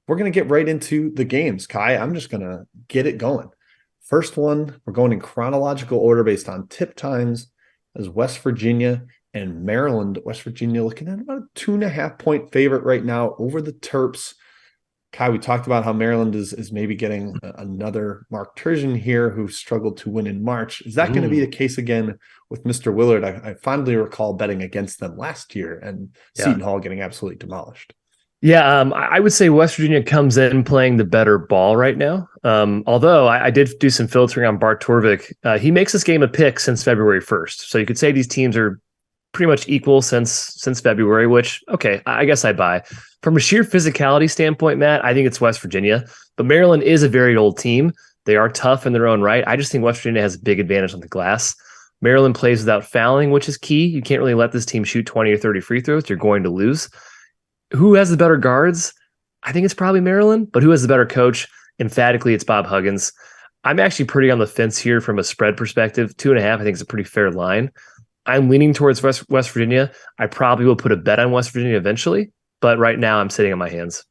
we're going to get right into the games. Kai, I'm just going to get it going. First one, we're going in chronological order based on tip times, as West Virginia and Maryland. West Virginia looking at about a 2.5-point favorite right now over the Terps. Kai, we talked about how Maryland is maybe getting another Mark Turgeon here who struggled to win in March. Is that going to be the case again with Mr. Willard? I fondly recall betting against them last year and Seton Hall getting absolutely demolished. Yeah, I would say West Virginia comes in playing the better ball right now. Although I did do some filtering on Bart Torvik. He makes this game a pick since February 1st. So you could say these teams are pretty much equal since February, which, okay, I guess I buy. From a sheer physicality standpoint, Matt, I think it's West Virginia. But Maryland is a very old team. They are tough in their own right. I just think West Virginia has a big advantage on the glass. Maryland plays without fouling, which is key. You can't really let this team shoot 20 or 30 free throws. You're going to lose. Who has the better guards? I think it's probably Maryland, but who has the better coach? Emphatically, it's Bob Huggins. I'm actually pretty on the fence here from a spread perspective. 2.5, I think, is a pretty fair line. I'm leaning towards West Virginia. I probably will put a bet on West Virginia eventually, but right now I'm sitting on my hands.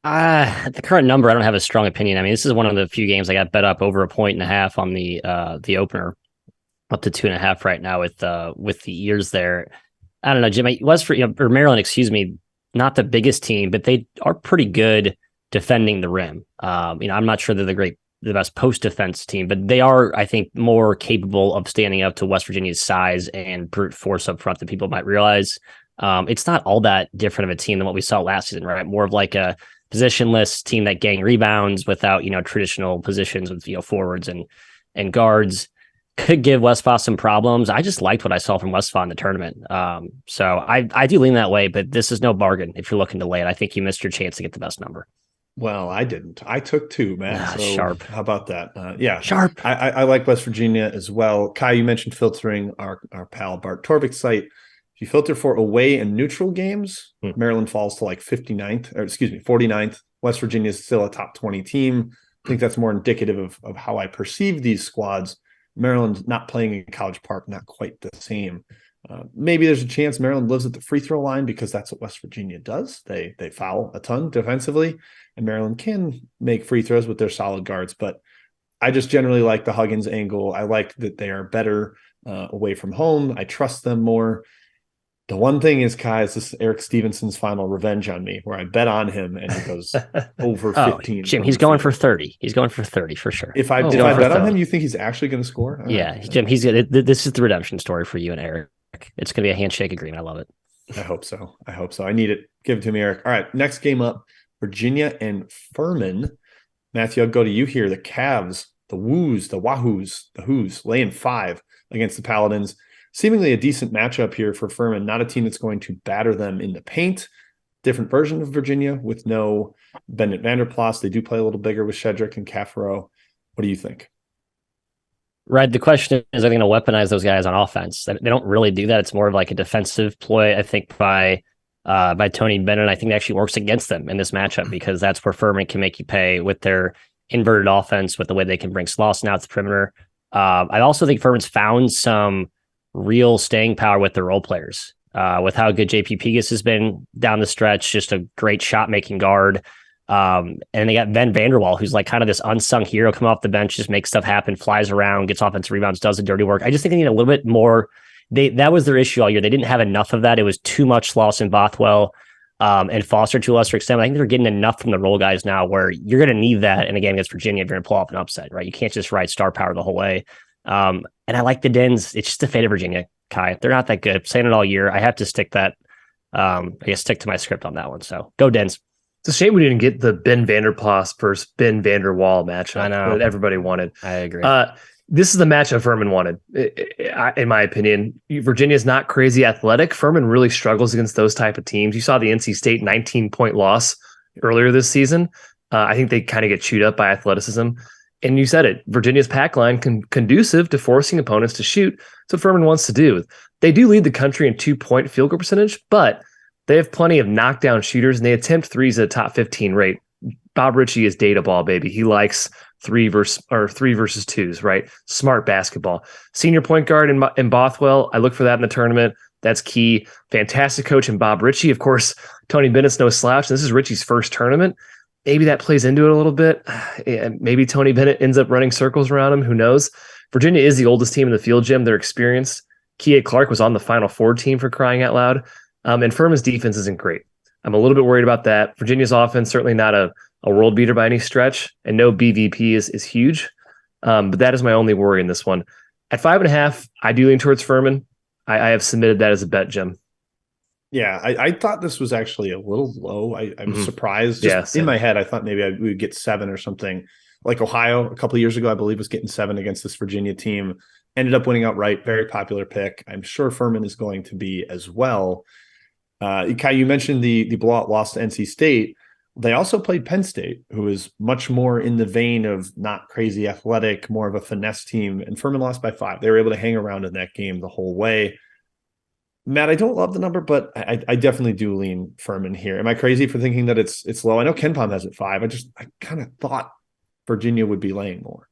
At the current number, I don't have a strong opinion. I mean, this is one of the few games I got bet up over 1.5 on the opener, up to 2.5 right now with the ears there. I don't know, Jim. Maryland, not the biggest team, but they are pretty good defending the rim. I'm not sure they're the best post defense team, but they are, I think, more capable of standing up to West Virginia's size and brute force up front than people might realize. It's not all that different of a team than what we saw last season, right? More of like a positionless team that gang rebounds without, traditional positions with, forwards and guards. Could give Westphal some problems. I just liked what I saw from Westphal in the tournament. So I do lean that way, but this is no bargain if you're looking to lay it. I think you missed your chance to get the best number. Well, I didn't. I took 2, man. So sharp. How about that? Sharp. I like West Virginia as well. Kai, you mentioned filtering our pal Bart Torvik's site. If you filter for away and neutral games, Maryland falls to like 49th. West Virginia is still a top 20 team. I think that's more indicative of how I perceive these squads. Maryland not playing in College Park, not quite the same. Maybe there's a chance Maryland lives at the free throw line because that's what West Virginia does. They foul a ton defensively, and Maryland can make free throws with their solid guards. But I just generally like the Huggins angle. I like that they are better away from home. I trust them more. The one thing is, Kai, is this Eric Stevenson's final revenge on me, where I bet on him and he goes over 15. Jim, he's going for 30. He's going for 30 for sure. If I bet on him, you think he's actually going to score? Jim, this is the redemption story for you and Eric. It's going to be a handshake agreement. I love it. I hope so. I need it. Give it to me, Eric. All right, next game up, Virginia and Furman. Matthew, I'll go to you here. The Cavs, the Woos, the Wahoos, the Whoos, laying 5 against the Paladins. Seemingly a decent matchup here for Furman, not a team that's going to batter them in the paint. Different version of Virginia with no Bennett Vanderplas. They do play a little bigger with Shedrick and Caffaro. What do you think? Right. The question is, are they going to weaponize those guys on offense? They don't really do that. It's more of like a defensive ploy, I think, by Tony Bennett. I think it actually works against them in this matchup because that's where Furman can make you pay with their inverted offense, with the way they can bring Slauson out to the perimeter. I also think Furman's found some real staying power with the role players, with how good JP Pegas has been down the stretch, just a great shot making guard. And they got Ben Vanderwall, who's like kind of this unsung hero, come off the bench, just makes stuff happen, flies around, gets offensive rebounds, does the dirty work. I just think they need a little bit more. That was their issue all year. They didn't have enough of that. It was too much Slauson, Bothwell, and Foster to a lesser extent. I think they're getting enough from the role guys now where you're going to need that. And again, against Virginia, if you're going to pull off an upset, right? You can't just ride star power the whole way. And I like the Dens. It's just the fate of Virginia, Kai. They're not that good. I'm saying it all year. I have to stick to my script on that one. So go Dens. It's a shame we didn't get the Ben Vanderplas versus Ben Vanderwall matchup. I know. That everybody wanted. I agree. This is the matchup Furman wanted, in my opinion. Virginia's not crazy athletic. Furman really struggles against those type of teams. You saw the NC State 19-point loss earlier this season. I think they kind of get chewed up by athleticism. And you said it, Virginia's pack line conducive to forcing opponents to shoot. That's what Furman wants to do. They do lead the country in 2-point field goal percentage, but they have plenty of knockdown shooters, and they attempt threes at a top 15 rate. Bob Ritchie is data ball, baby. He likes three versus twos, right? Smart basketball. Senior point guard in Bothwell, I look for that in the tournament. That's key. Fantastic coach in Bob Ritchie. Of course, Tony Bennett's no slouch. This is Ritchie's first tournament. Maybe that plays into it a little bit. Maybe Tony Bennett ends up running circles around him. Who knows? Virginia is the oldest team in the field, Jim. They're experienced. Kia Clark was on the Final Four team, for crying out loud. And Furman's defense isn't great. I'm a little bit worried about that. Virginia's offense, certainly not a world beater by any stretch, and no BVP is huge. But that is my only worry in this one. At 5.5, I do lean towards Furman. I have submitted that as a bet, Jim. Yeah, I thought this was actually a little low. I was surprised. Just in my head, I thought maybe we would get 7 or something. Like Ohio a couple of years ago, I believe, was getting 7 against this Virginia team. Ended up winning outright. Very popular pick. I'm sure Furman is going to be as well. Kai, you mentioned the blowout loss to NC State. They also played Penn State, who is much more in the vein of not crazy athletic, more of a finesse team. And Furman lost by 5. They were able to hang around in that game the whole way. Matt, I don't love the number, but I definitely do lean Furman here. Am I crazy for thinking that it's low? I know KenPom has it 5. I kind of thought Virginia would be laying more.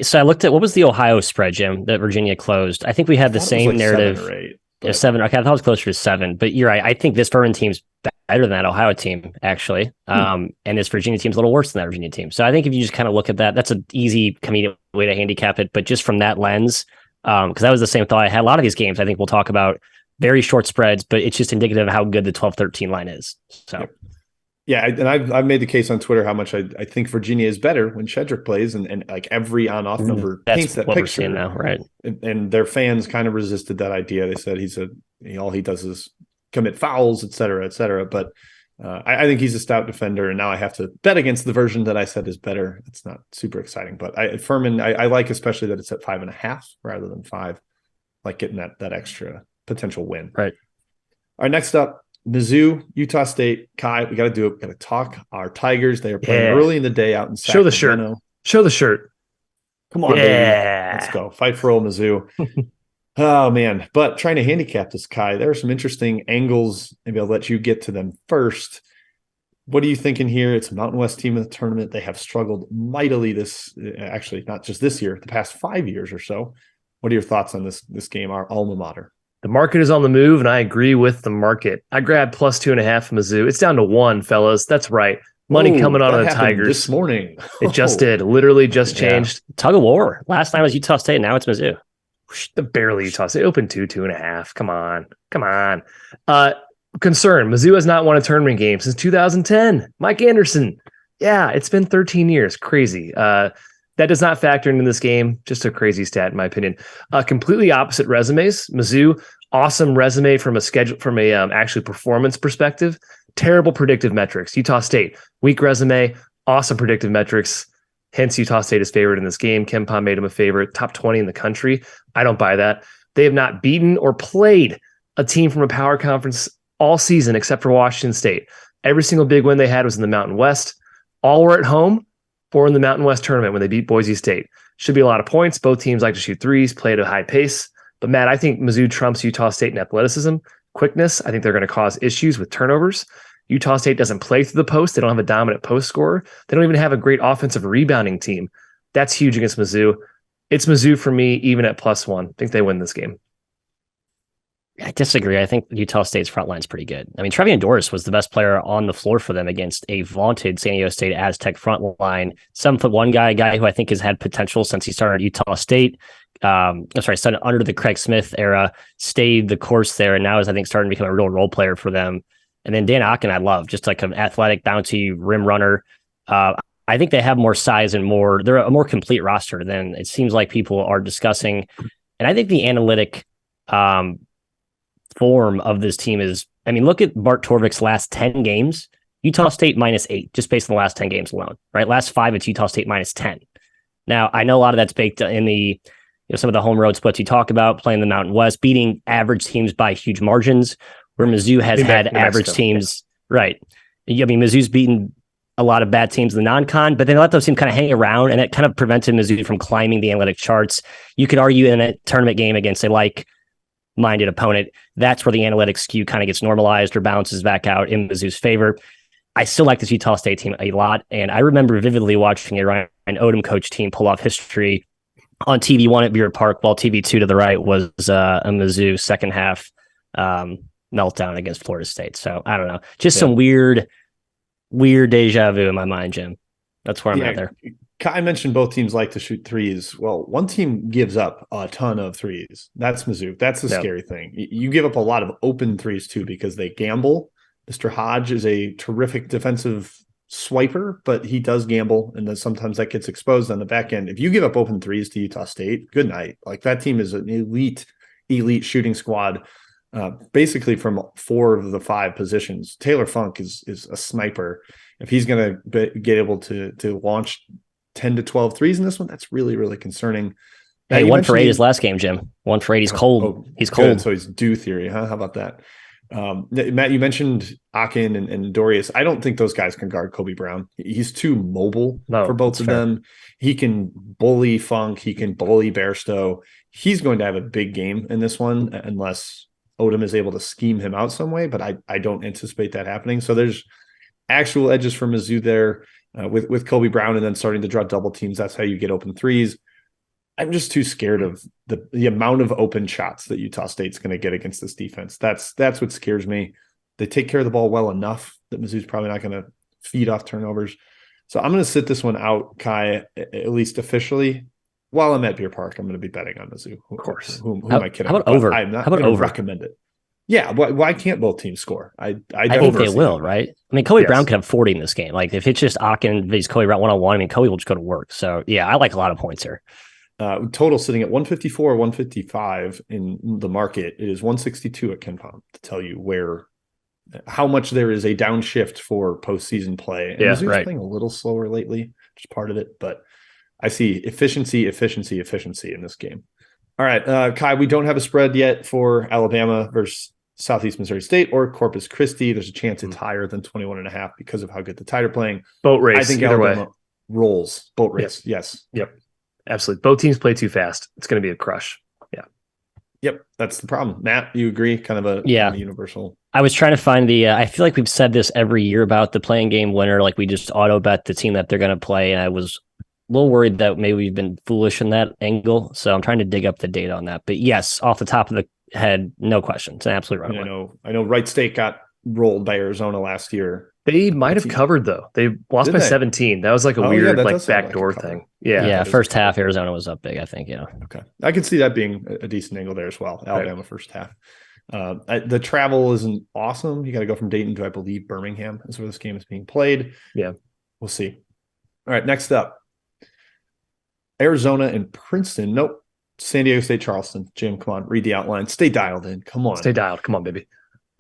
So I looked at, what was the Ohio spread, Jim, that Virginia closed? I think we had the same narrative. 7 or 8. But... 7. Okay, I thought it was closer to 7, but you're right. I think this Furman team's better than that Ohio team, actually. And this Virginia team's a little worse than that Virginia team. So I think if you just kind of look at that, that's an easy comedic way to handicap it. But just from that lens, because that was the same thought I had. A lot of these games, I think we'll talk about very short spreads, but it's just indicative of how good the 12-13 line is. So, yeah, and I've made the case on Twitter how much I think Virginia is better when Shedrick plays, and like every on-off number paints that what picture. We're seeing now, right? And their fans kind of resisted that idea. They said all he does is commit fouls, et cetera, et cetera. But I think he's a stout defender, and now I have to bet against the version that I said is better. It's not super exciting, but Furman, I like especially that it's at 5.5 rather than 5, like getting that extra potential win. Right. All right, next up, Mizzou, Utah State. Kai, we got to do it. We got to talk our Tigers. They are playing early in the day out in Sacramento. Show the shirt. Come on, baby. Let's go. Fight for old Mizzou. Oh, man. But trying to handicap this, Kai, there are some interesting angles. Maybe I'll let you get to them first. What are you thinking here? It's a Mountain West team in the tournament. They have struggled mightily actually, not just this year, the past 5 years or so. What are your thoughts on this game, our alma mater? The market is on the move, and I agree with the market. I grabbed plus 2.5 from Mizzou. It's down to 1, fellas. That's right. Money coming on the Tigers this morning. It just did. Literally just changed. Tug of war. Last time was Utah State. Now it's Mizzou. Barely Utah State. Open 2.5. Come on. Concern. Mizzou has not won a tournament game since 2010. Mike Anderson. Yeah, it's been 13 years. Crazy. That does not factor into this game. Just a crazy stat, in my opinion. Completely opposite resumes. Mizzou, awesome resume from a actually performance perspective. Terrible predictive metrics. Utah State, weak resume, awesome predictive metrics. Hence, Utah State is favored in this game. KenPom made him a favorite, top 20 in the country. I don't buy that. They have not beaten or played a team from a power conference all season except for Washington State. Every single big win they had was in the Mountain West. All were at home or in the Mountain West tournament when they beat Boise State. Should be a lot of points. Both teams like to shoot threes, play at a high pace. But Matt, I think Mizzou trumps Utah State in athleticism, quickness. I think they're going to cause issues with turnovers. Utah State doesn't play through the post. They don't have a dominant post scorer. They don't even have a great offensive rebounding team. That's huge against Mizzou. It's Mizzou for me, even at +1. I think they win this game. I disagree. I think Utah State's front line's pretty good. I mean, Trevian Doris was the best player on the floor for them against a vaunted San Diego State Aztec front line. 7'1" guy who I think has had potential since he started at Utah State. Started under the Craig Smith era, stayed the course there, and now is, I think, starting to become a real role player for them. And then Dan Ocken, I love, just like an athletic, bouncy rim runner. I think they have more size and they're a more complete roster than it seems like people are discussing. And I think the analytic form of this team is, look at Bart Torvik's last 10 games, Utah State -8, just based on the last 10 games alone, right? Last 5, it's Utah State -10. Now, I know a lot of that's baked in the, some of the home road splits you talk about, playing the Mountain West, beating average teams by huge margins, where Mizzou has had average teams, right? Mizzou's beaten a lot of bad teams in the non-con, but they let those teams kind of hang around, and it kind of prevented Mizzou from climbing the analytic charts. You could argue in a tournament game against a like-minded opponent, that's where the analytics skew kind of gets normalized or bounces back out in Mizzou's favor. I still like this Utah State team a lot, and I remember vividly watching a Ryan Odom coach team pull off history on TV1 at Beer Park, while TV2 to the right was a Mizzou second half meltdown against Florida State. So I don't know, just some weird deja vu in my mind, Jim. That's where I'm at there. I mentioned both teams like to shoot threes. Well, one team gives up a ton of threes. That's Mizzou. That's the scary thing. You give up a lot of open threes too because they gamble. Mr. Hodge is a terrific defensive swiper, but he does gamble, and then sometimes that gets exposed on the back end. If you give up open threes to Utah State, good night. Like, that team is an elite shooting squad, basically from 4 of the 5 positions. Taylor Funk is a sniper. If he's going to get able to launch 10 to 12 threes in this one, that's really, really concerning. Hey, 1 for 8 his last game, Jim. 1 for 8. He's cold. He's cold. Good. So he's due theory, huh? How about that? Matt, you mentioned Akin and Dorius. I don't think those guys can guard Kobe Brown. He's too mobile for both of them. He can bully Funk. He can bully Bairstow. He's going to have a big game in this one unless Odom is able to scheme him out some way, but I don't anticipate that happening. So there's actual edges for Mizzou there with Kobe Brown, and then starting to draw double teams. That's how you get open threes. I'm just too scared of the amount of open shots that Utah State's going to get against this defense. That's what scares me. They take care of the ball well enough that Mizzou's probably not going to feed off turnovers. So I'm going to sit this one out, Kai, at least officially. While I'm at Beer Park, I'm going to be betting on Mizzou. Of course. Who am I kidding? How about over? I'm not going to recommend it. Yeah, why can't both teams score? I think they will, right? I mean, Kobe Brown could have 40 in this game. Like, if it's just Akin vs. Kobe Brown one-on-one, I mean, Kobe will just go to work. So, yeah, I like a lot of points here. Total sitting at 154, 155 in the market. It is 162 at KenPom to tell you how much there is a downshift for postseason play. And Mizzou's playing a little slower lately, which is part of it. But I see efficiency in this game. All right, Kai, we don't have a spread yet for Alabama versus Southeast Missouri State or Corpus Christi. There's a chance it's higher than 21.5 because of how good the Tide are playing. Boat race. I think Alabama rolls. Boat race. Yes. Yep. Absolutely. Both teams play too fast. It's going to be a crush. Yeah. Yep. That's the problem. Matt, you agree? Kind of a universal. I was trying to find I feel like we've said this every year about the playing game winner. Like, we just auto bet the team that they're going to play. And I was a little worried that maybe we've been foolish in that angle. So I'm trying to dig up the data on that. But yes, off the top of the head, no question. It's an absolute runaway. I know Wright State got rolled by Arizona last year. They might have covered, though. They lost by 17. That was like a weird backdoor thing. Yeah. First half, Arizona was up big, I think. Yeah. Okay. I could see that being a decent angle there as well. Alabama first half. The travel isn't awesome. You got to go from Dayton to, I believe, Birmingham is where this game is being played. Yeah. We'll see. All right. Next up, Arizona and Princeton. Nope. San Diego State, Charleston. Jim, come on. Read the outline. Stay dialed in. Come on. Stay dialed. Come on, baby.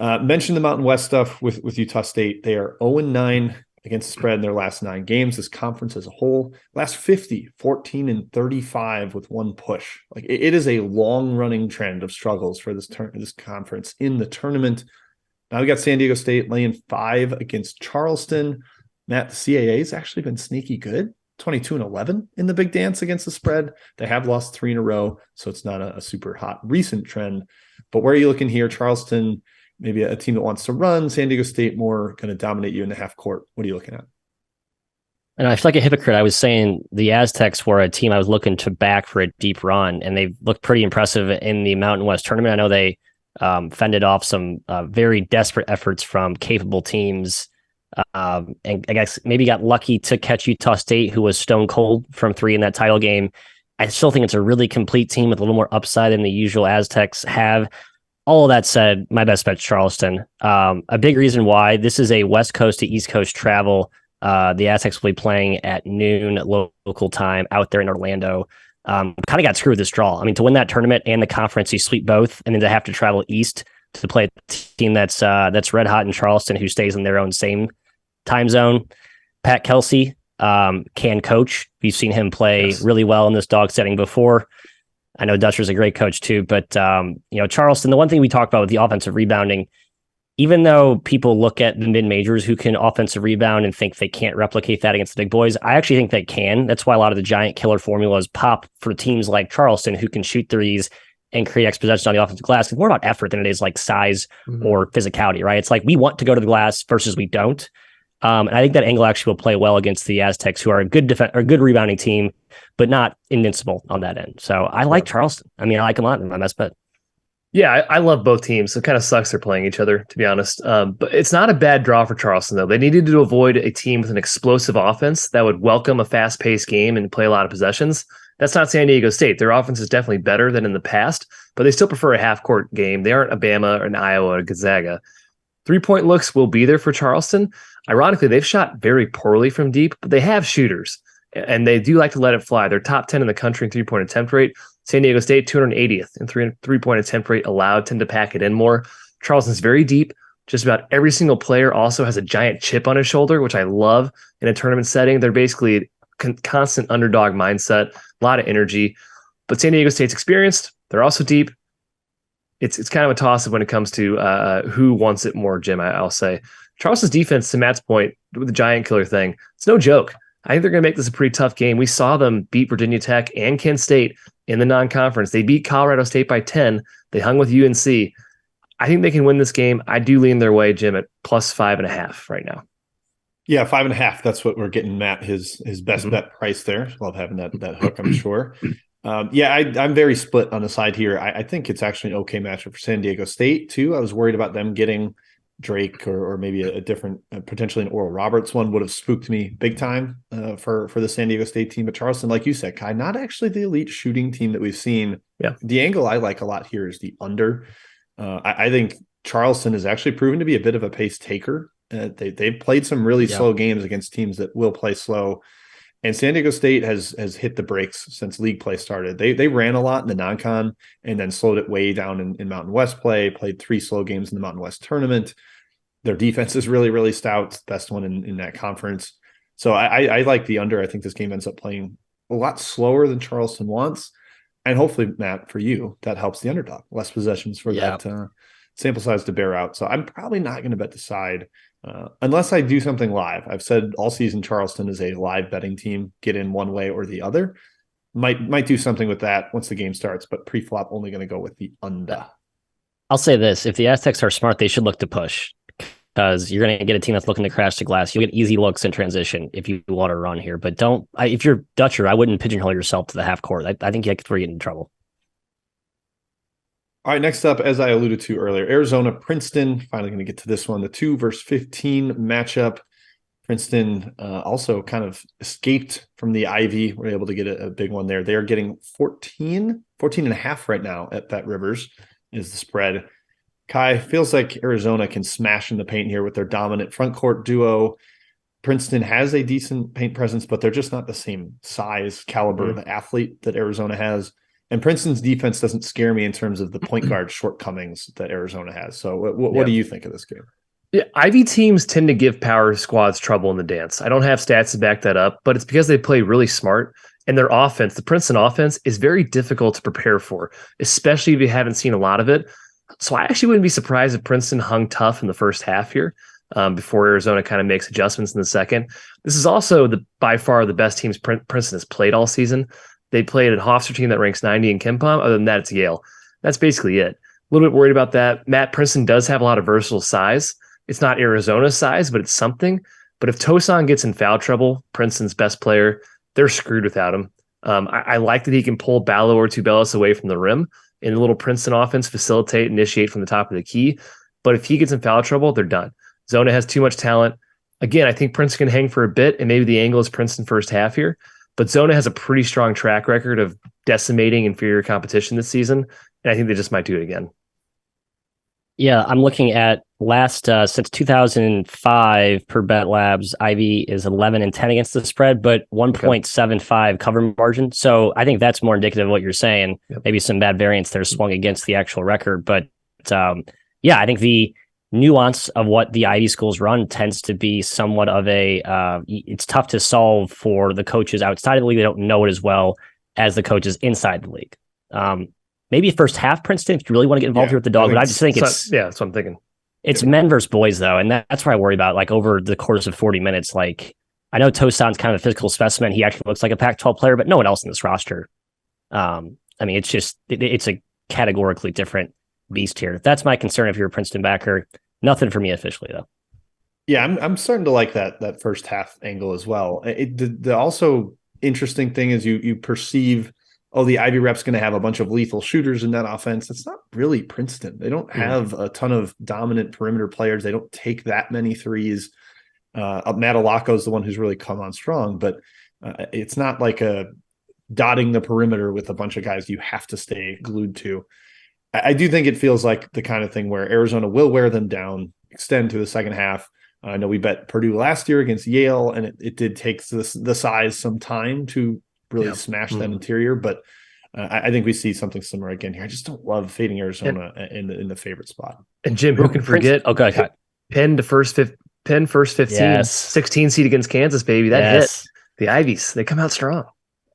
Mention the Mountain West stuff with Utah State. They are 0-9 against the spread in their last 9 games. This conference as a whole, last 50, 14-35 with 1 push. Like, it is a long-running trend of struggles for this conference in the tournament. Now we got San Diego State laying 5 against Charleston. Matt, the CAA has actually been sneaky good. 22-11 in the big dance against the spread. They have lost 3 in a row, so it's not a super hot recent trend. But where are you looking here? Charleston, maybe a team that wants to run. San Diego State more going to dominate you in the half court. What are you looking at? And I feel like a hypocrite. I was saying the Aztecs were a team I was looking to back for a deep run, and they've looked pretty impressive in the Mountain West tournament. I know they fended off some very desperate efforts from capable teams, and I guess maybe got lucky to catch Utah State, who was stone cold from 3 in that title game. I still think it's a really complete team with a little more upside than the usual Aztecs have. All of that said, my best bet's Charleston. A big reason why this is a West Coast to East Coast travel. The Aztecs will be playing at noon local time out there in Orlando. Kind of got screwed with this draw. I mean, to win that tournament and the conference, you sweep both, and then to have to travel east to play a team that's red hot in Charleston, who stays in their own same time zone. Pat Kelsey can coach. We've seen him play really well in this dog setting before. I know Dutcher's a great coach too, but Charleston, the one thing we talked about with the offensive rebounding, even though people look at the mid-majors who can offensive rebound and think they can't replicate that against the big boys, I actually think they can. That's why a lot of the giant killer formulas pop for teams like Charleston who can shoot threes and create extra possessions on the offensive glass. It's more about effort than it is like size or physicality, right? It's like we want to go to the glass versus we don't. And I think that angle actually will play well against the Aztecs, who are a good good rebounding team, but not invincible on that end. So I like Charleston. I mean, I like them a lot. They're my best bet. Yeah, I love both teams. It kind of sucks they're playing each other, to be honest. But it's not a bad draw for Charleston, though. They needed to avoid a team with an explosive offense that would welcome a fast-paced game and play a lot of possessions. That's not San Diego State. Their offense is definitely better than in the past, but they still prefer a half-court game. They aren't a Bama or an Iowa or Gonzaga. Three-point looks will be there for Charleston. Ironically, they've shot very poorly from deep, but they have shooters, and they do like to let it fly. They're top 10 in the country in three-point attempt rate. San Diego State, 280th in three-point attempt rate allowed, tend to pack it in more. Charleston's very deep. Just about every single player also has a giant chip on his shoulder, which I love in a tournament setting. They're basically constant underdog mindset, a lot of energy. But San Diego State's experienced. They're also deep. It's kind of a toss-up when it comes to who wants it more, Jim, I'll say. Charleston's defense, to Matt's point, with the giant killer thing, it's no joke. I think they're going to make this a pretty tough game. We saw them beat Virginia Tech and Kent State in the non-conference. They beat Colorado State by 10. They hung with UNC. I think they can win this game. I do lean their way, Jim, at plus 5.5 right now. Yeah, 5.5. That's what we're getting Matt his best bet price there. Love having that hook, I'm sure. I'm very split on the side here. I think it's actually an okay matchup for San Diego State too. I was worried about them getting Drake or maybe a different, potentially an Oral Roberts one would have spooked me big time for the San Diego State team. But Charleston, like you said, Kai, not actually the elite shooting team that we've seen. Yeah. The angle I like a lot here is the under. I think Charleston has actually proven to be a bit of a pace taker. They've played some really slow games against teams that will play slow. And San Diego State has hit the brakes since league play started. They ran a lot in the non-con and then slowed it way down in Mountain West play, played 3 slow games in the Mountain West tournament. Their defense is really, really stout, best one in that conference. So I like the under. I think this game ends up playing a lot slower than Charleston wants. And hopefully, Matt, for you, that helps the underdog. Less possessions for that sample size to bear out. So I'm probably not going to bet the side unless I do something live. I've said all season Charleston is a live betting team, get in one way or the other. Might do something with that once the game starts, but pre-flop only going to go with the under. I'll say this. If the Aztecs are smart, they should look to push, because you're going to get a team that's looking to crash the glass. You'll get easy looks in transition if you want to run here. But if you're Dutcher, I wouldn't pigeonhole yourself to the half court. I think that's where you get in trouble. All right, next up, as I alluded to earlier, Arizona, Princeton. Finally going to get to this one, the 2 versus 15 matchup. Princeton also kind of escaped from the Ivy. We're able to get a big one there. They're getting 14 and a half right now at Bet Rivers is the spread. Kai, feels like Arizona can smash in the paint here with their dominant front court duo. Princeton has a decent paint presence, but they're just not the same size, caliber of athlete that Arizona has. And Princeton's defense doesn't scare me in terms of the point guard shortcomings that Arizona has. So what do you think of this game? Yeah, Ivy teams tend to give power squads trouble in the dance. I don't have stats to back that up, but it's because they play really smart. And their offense, the Princeton offense, is very difficult to prepare for, especially if you haven't seen a lot of it. So I actually wouldn't be surprised if Princeton hung tough in the first half here before Arizona kind of makes adjustments in the second. This is also by far the best teams Princeton has played all season. They played a Hofstra team that ranks 90 in KenPom. Other than that, it's Yale. That's basically it. A little bit worried about that. Matt, Princeton does have a lot of versatile size. It's not Arizona's size, but it's something. But if Tosan gets in foul trouble, Princeton's best player, they're screwed without him. I like that he can pull Ballo or Tubelis away from the rim in a little Princeton offense, facilitate, initiate from the top of the key. But if he gets in foul trouble, they're done. Zona has too much talent. Again, I think Princeton can hang for a bit, and maybe the angle is Princeton first half here. But Zona has a pretty strong track record of decimating inferior competition this season, and I think they just might do it again. Yeah, I'm looking at since 2005 per Bet Labs, Ivy is 11 and 10 against the spread, but 1.75 cover margin. So I think that's more indicative of what you're saying. Yep. Maybe some bad variance there swung against the actual record. But I think the nuance of what the Ivy schools run tends to be somewhat of it's tough to solve for the coaches outside of the league. They don't know it as well as the coaches inside the league. Maybe first half Princeton, if you really want to get involved here with the dog, but I just think that's what I'm thinking. It's men versus boys, though, and that's where I worry about, like, over the course of 40 minutes. Like, I know Tosan's kind of a physical specimen. He actually looks like a Pac-12 player, but no one else in this roster. I mean, it's just, it's a categorically different beast here. That's my concern if you're a Princeton backer. Nothing for me officially, though. Yeah, I'm starting to like that first half angle as well. The also interesting thing is you perceive, oh, the Ivy Rep's going to have a bunch of lethal shooters in that offense. That's not really Princeton. They don't have a ton of dominant perimeter players. They don't take that many threes. Matt Alaco is the one who's really come on strong, but it's not like a dotting the perimeter with a bunch of guys you have to stay glued to. I do think it feels like the kind of thing where Arizona will wear them down, extend to the second half. I know we bet Purdue last year against Yale, and it did take the size some time to really smash that interior. But I think we see something similar again here. I just don't love fading Arizona in the favorite spot. And Jim, who can forget? Okay. Penn first 15, 16 seed against Kansas, baby. That hit the Ivies. They come out strong.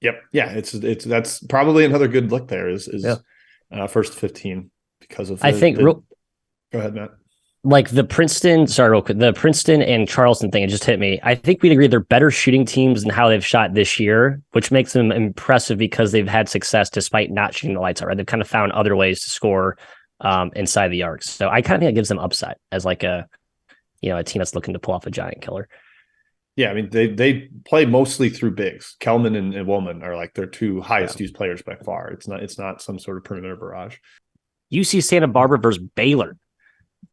Yep. Yeah. That's probably another good look there is first 15 because of. Go ahead, Matt. Like the Princeton and Charleston thing, it just hit me. I think we'd agree they're better shooting teams than how they've shot this year, which makes them impressive because they've had success despite not shooting the lights out. Right? They've kind of found other ways to score inside the arcs. So I kind of think it gives them upside as like a team that's looking to pull off a giant killer. Yeah, I mean they play mostly through bigs. Kelman and Woolman are like their two highest used players by far. It's not some sort of perimeter barrage. UC Santa Barbara versus Baylor.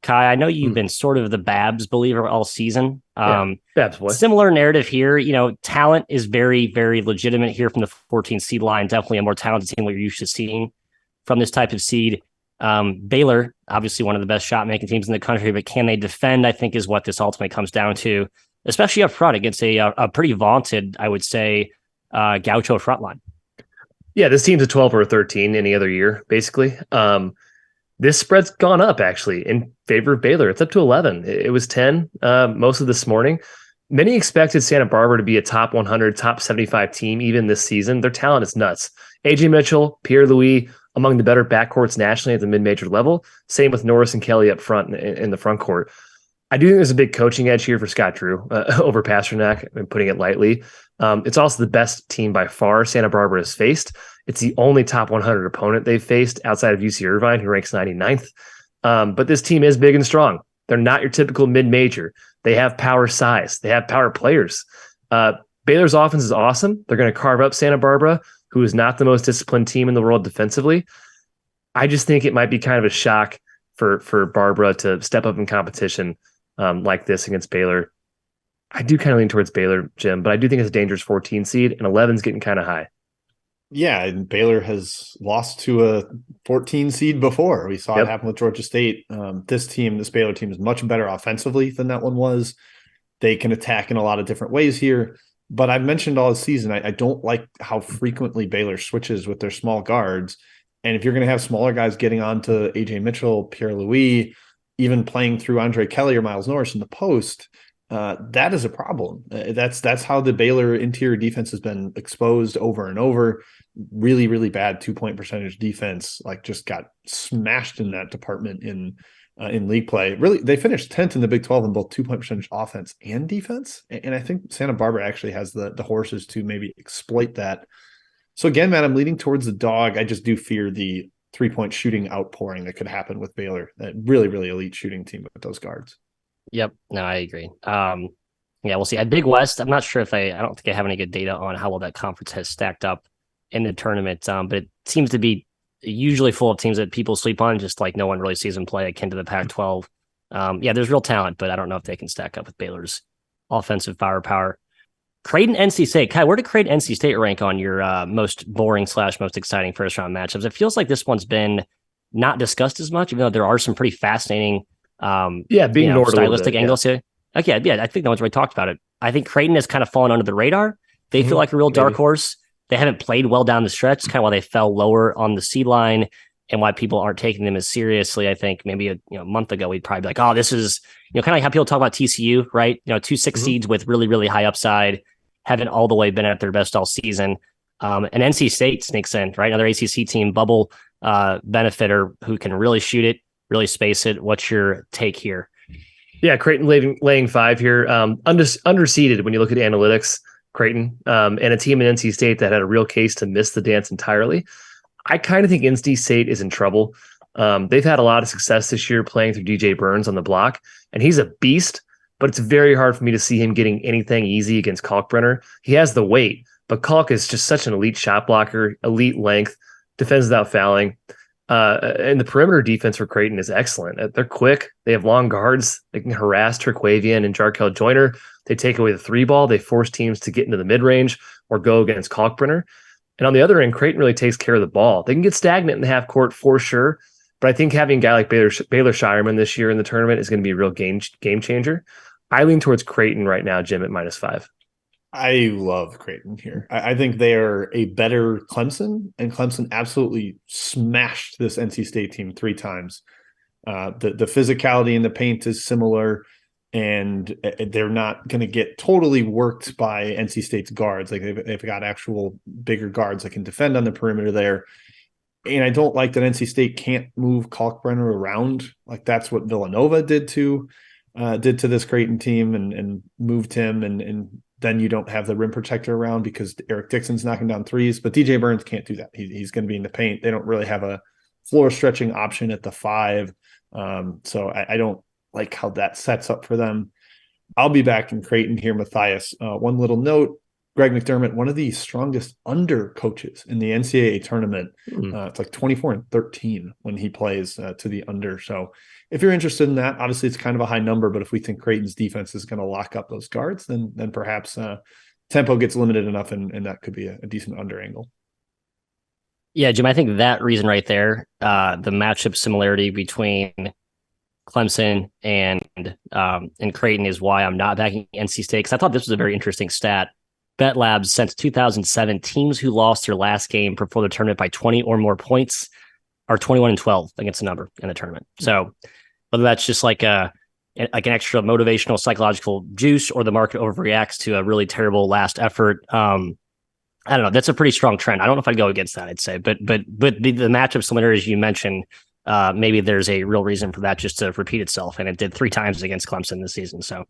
Kai, I know you've been sort of the Babs believer all season. Babs boy. Similar narrative here. Talent is very, very legitimate here from the 14 seed line. Definitely a more talented team what you're used to seeing from this type of seed. Baylor, obviously one of the best shot making teams in the country, but can they defend? I think is what this ultimately comes down to, especially up front against a pretty vaunted, I would say, Gaucho front line. Yeah, this team's a 12 or a 13 any other year, basically. This spread's gone up, actually, in favor of Baylor. It's up to 11. It was 10 most of this morning. Many expected Santa Barbara to be a top 100, top 75 team even this season. Their talent is nuts. A.J. Mitchell, Pierre-Louis, among the better backcourts nationally at the mid-major level. Same with Norris and Kelly up front in the front court. I do think there's a big coaching edge here for Scott Drew over Pasternak, I'm putting it lightly. It's also the best team by far Santa Barbara has faced. It's the only top 100 opponent they've faced outside of UC Irvine, who ranks 99th. But this team is big and strong. They're not your typical mid-major. They have power size. They have power players. Baylor's offense is awesome. They're going to carve up Santa Barbara, who is not the most disciplined team in the world defensively. I just think it might be kind of a shock for Barbara to step up in competition like this against Baylor. I do kind of lean towards Baylor, Jim, but I do think it's a dangerous 14 seed, and 11's getting kind of high. Yeah, and Baylor has lost to a 14 seed before. We saw it happen with Georgia State. This Baylor team is much better offensively than that one was. They can attack in a lot of different ways here. But I've mentioned all season, I don't like how frequently Baylor switches with their small guards. And if you're going to have smaller guys getting on to A.J. Mitchell, Pierre-Louis, even playing through Andre Kelly or Miles Norris in the post, that is a problem. That's how the Baylor interior defense has been exposed over and over. Really, really bad 2-point percentage defense, like just got smashed in that department in league play. Really, they finished 10th in the Big 12 in both 2-point percentage offense and defense. And I think Santa Barbara actually has the horses to maybe exploit that. So again, Matt, I'm leaning towards the dog. I just do fear the 3-point shooting outpouring that could happen with Baylor. That really, really elite shooting team with those guards. Yep. No, I agree. Yeah, we'll see. At Big West, I'm not sure if I don't think I have any good data on how well that conference has stacked up in the tournament, but it seems to be usually full of teams that people sleep on, just like no one really sees them play, akin to the Pac-12. Yeah, there's real talent, but I don't know if they can stack up with Baylor's offensive firepower. Creighton, NC State. Kai, where did Creighton, NC State rank on your most boring / most exciting first-round matchups? It feels like this one's been not discussed as much, even though there are some pretty fascinating stylistic angles here. Okay, yeah, I think no one's really talked about it. I think Creighton has kind of fallen under the radar. They feel like a real dark horse. They haven't played well down the stretch. It's kind of why they fell lower on the seed line and why people aren't taking them as seriously. I think maybe a month ago, we'd probably be like, oh, this is kind of like how people talk about TCU, right? 2 6 seeds with really, really high upside, haven't all the way been at their best all season. And NC State sneaks in, right? Another ACC team, bubble benefitter who can really shoot it, really space it. What's your take here? Yeah, Creighton laying 5 here. Underseeded when you look at analytics, Creighton, and a team in NC State that had a real case to miss the dance entirely. I kind of think NC State is in trouble. They've had a lot of success this year playing through DJ Burns on the block, and he's a beast, but it's very hard for me to see him getting anything easy against Kalkbrenner. He has the weight, but Kalk is just such an elite shot blocker, elite length, defends without fouling. And the perimeter defense for Creighton is excellent. They're quick. They have long guards. They can harass Turquavian and Jarkel Joyner. They take away the three ball. They force teams to get into the mid-range or go against Kalkbrenner. And on the other end, Creighton really takes care of the ball. They can get stagnant in the half court for sure, but I think having a guy like Baylor Shireman this year in the tournament is going to be a real game changer. I lean towards Creighton right now, Jim, at -5. I love Creighton here. I think they are a better Clemson, and Clemson absolutely smashed this NC State team 3 times. The physicality in the paint is similar, and they're not going to get totally worked by NC State's guards. Like they've got actual bigger guards that can defend on the perimeter there. And I don't like that NC State can't move Kalkbrenner around. Like that's what Villanova did to this Creighton team and moved him and then you don't have the rim protector around because Eric Dixon's knocking down threes, but DJ Burns can't do that. He's going to be in the paint. They don't really have a floor stretching option at the 5. So I don't like how that sets up for them. I'll be back in Creighton here, Matthias. One little note, Greg McDermott, one of the strongest under coaches in the NCAA tournament. It's like 24-13 when he plays to the under. So if you're interested in that, obviously it's kind of a high number, but if we think Creighton's defense is going to lock up those guards, then perhaps tempo gets limited enough and that could be a decent under angle. Yeah, Jim, I think that reason right there, the matchup similarity between Clemson and Creighton is why I'm not backing NC State, because I thought this was a very interesting stat. Bet Labs, since 2007, teams who lost their last game before the tournament by 20 or more points are 21-12 against the number in the tournament. So whether that's just like an extra motivational psychological juice or the market overreacts to a really terrible last effort, I don't know. That's a pretty strong trend. I don't know if I'd go against that, I'd say, but the matchup similarities you mentioned, maybe there's a real reason for that just to repeat itself, and it did 3 times against Clemson this season. So